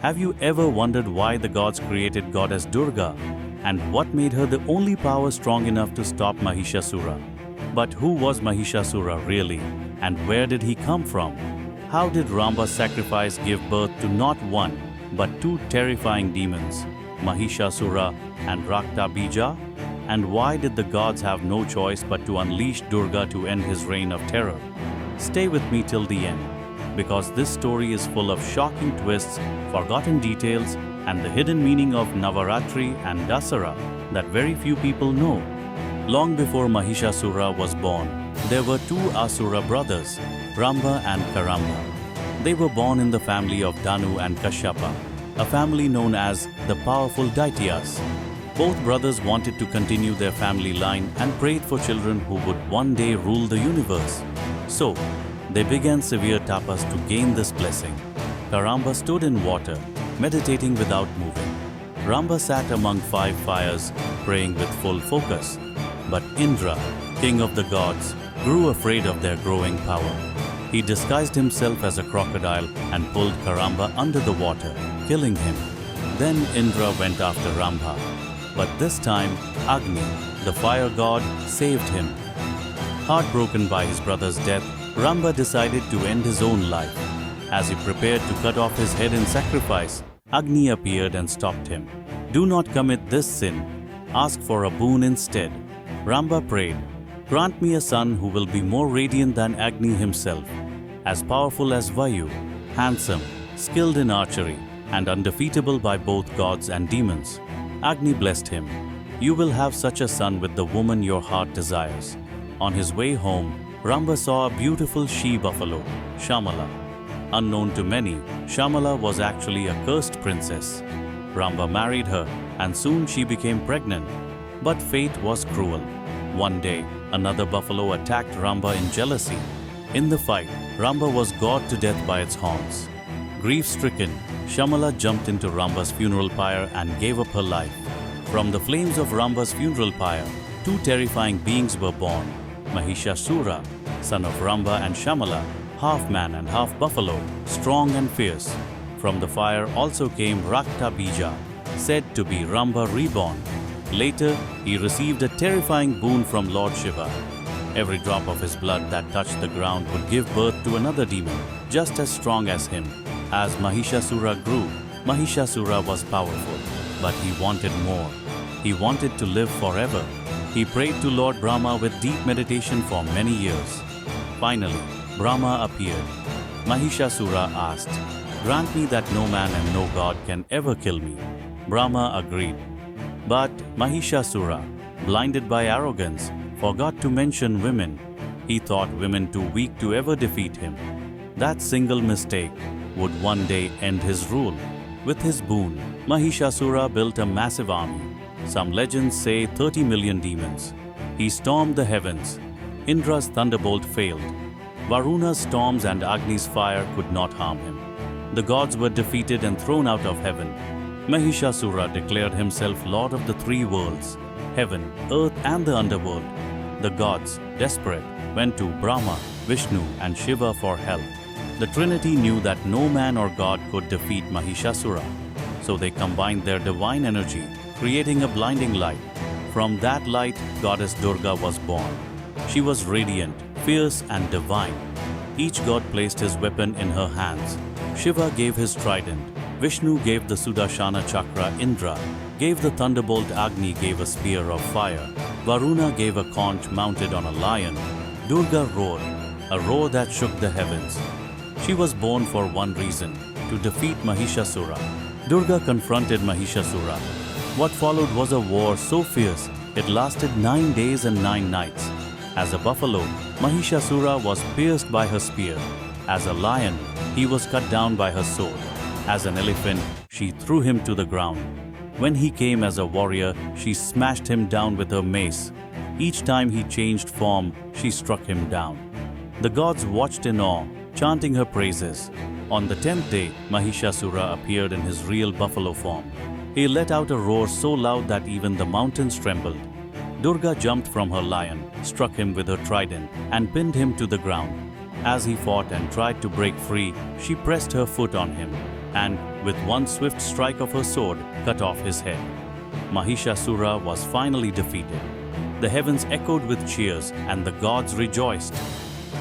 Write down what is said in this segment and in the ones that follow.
Have you ever wondered why the gods created Goddess Durga and what made her the only power strong enough to stop Mahishasura? But who was Mahishasura really, and where did he come from? How did Ramba's sacrifice give birth to not one but two terrifying demons, Mahishasura and Raktabija? And why did the gods have no choice but to unleash Durga to end his reign of terror? Stay with me till the end, because this story is full of shocking twists, forgotten details, and the hidden meaning of Navaratri and Dasara that very few people know. Long before Mahishasura was born, there were two Asura brothers, Ramba and Karamba. They were born in the family of Danu and Kashyapa, a family known as the powerful Daityas. Both brothers wanted to continue their family line and prayed for children who would one day rule the universe. So, they began severe tapas to gain this blessing. Karamba stood in water, meditating without moving. Ramba sat among 5 fires, praying with full focus. But Indra, king of the gods, grew afraid of their growing power. He disguised himself as a crocodile and pulled Karamba under the water, killing him. Then Indra went after Ramba. But this time, Agni, the fire god, saved him. Heartbroken by his brother's death, Ramba decided to end his own life. As he prepared to cut off his head in sacrifice, Agni appeared and stopped him. "Do not commit this sin. Ask for a boon instead." Ramba prayed, "Grant me a son who will be more radiant than Agni himself, as powerful as Vayu, handsome, skilled in archery, and undefeatable by both gods and demons." Agni blessed him. "You will have such a son with the woman your heart desires." On his way home, Ramba saw a beautiful she-buffalo, Shamala. Unknown to many, Shamala was actually a cursed princess. Ramba married her, and soon she became pregnant. But fate was cruel. One day, another buffalo attacked Ramba in jealousy. In the fight, Ramba was gored to death by its horns. Grief-stricken, Shamala jumped into Ramba's funeral pyre and gave up her life. From the flames of Ramba's funeral pyre, 2 terrifying beings were born: Mahishasura, son of Ramba and Shamala, half man and half buffalo, strong and fierce. From the fire also came Raktabija, said to be Ramba reborn. Later, he received a terrifying boon from Lord Shiva. Every drop of his blood that touched the ground would give birth to another demon, just as strong as him. As Mahishasura grew, Mahishasura was powerful, but he wanted more. He wanted to live forever. He prayed to Lord Brahma with deep meditation for many years. Finally, Brahma appeared. Mahishasura asked, "Grant me that no man and no god can ever kill me." Brahma agreed. But Mahishasura, blinded by arrogance, forgot to mention women. He thought women too weak to ever defeat him. That single mistake would one day end his rule. With his boon, Mahishasura built a massive army. Some legends say 30 million demons. He stormed the heavens. Indra's thunderbolt failed. Varuna's storms and Agni's fire could not harm him. The gods were defeated and thrown out of heaven. Mahishasura declared himself lord of the 3 worlds, heaven, earth and the underworld. The gods, desperate, went to Brahma, Vishnu and Shiva for help. The Trinity knew that no man or god could defeat Mahishasura, so they combined their divine energy, creating a blinding light. From that light, Goddess Durga was born. She was radiant, fierce and divine. Each god placed his weapon in her hands. Shiva gave his trident, Vishnu gave the Sudarshana chakra, Indra gave the thunderbolt, Agni gave a spear of fire, Varuna gave a conch mounted on a lion. Durga roared, a roar that shook the heavens. She was born for one reason, to defeat Mahishasura. Durga confronted Mahishasura. What followed was a war so fierce, it lasted 9 days and 9 nights. As a buffalo, Mahishasura was pierced by her spear. As a lion, he was cut down by her sword. As an elephant, she threw him to the ground. When he came as a warrior, she smashed him down with her mace. Each time he changed form, she struck him down. The gods watched in awe, chanting her praises. On the 10th day, Mahishasura appeared in his real buffalo form. He let out a roar so loud that even the mountains trembled. Durga jumped from her lion, struck him with her trident, and pinned him to the ground. As he fought and tried to break free, she pressed her foot on him, and with one swift strike of her sword, cut off his head. Mahishasura was finally defeated. The heavens echoed with cheers and the gods rejoiced.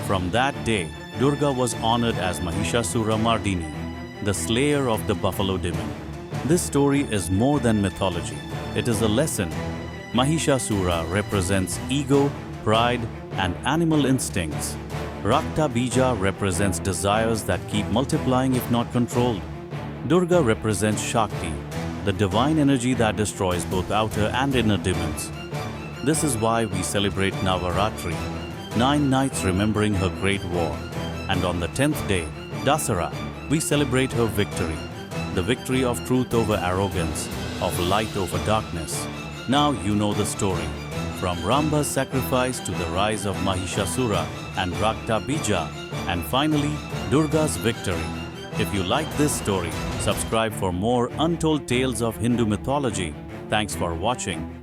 From that day, Durga was honored as Mahishasura Mardini, the slayer of the buffalo demon. This story is more than mythology. It is a lesson. Mahishasura represents ego, pride, and animal instincts. Raktabija represents desires that keep multiplying if not controlled. Durga represents Shakti, the divine energy that destroys both outer and inner demons. This is why we celebrate Navaratri, 9 nights remembering her great war. And on the 10th day, Dasara, we celebrate her victory, the victory of truth over arrogance, of light over darkness. Now you know the story, from Ramba's sacrifice to the rise of Mahishasura and Raktabija, and finally Durga's victory. If you like this story, subscribe for more untold tales of Hindu mythology. Thanks for watching.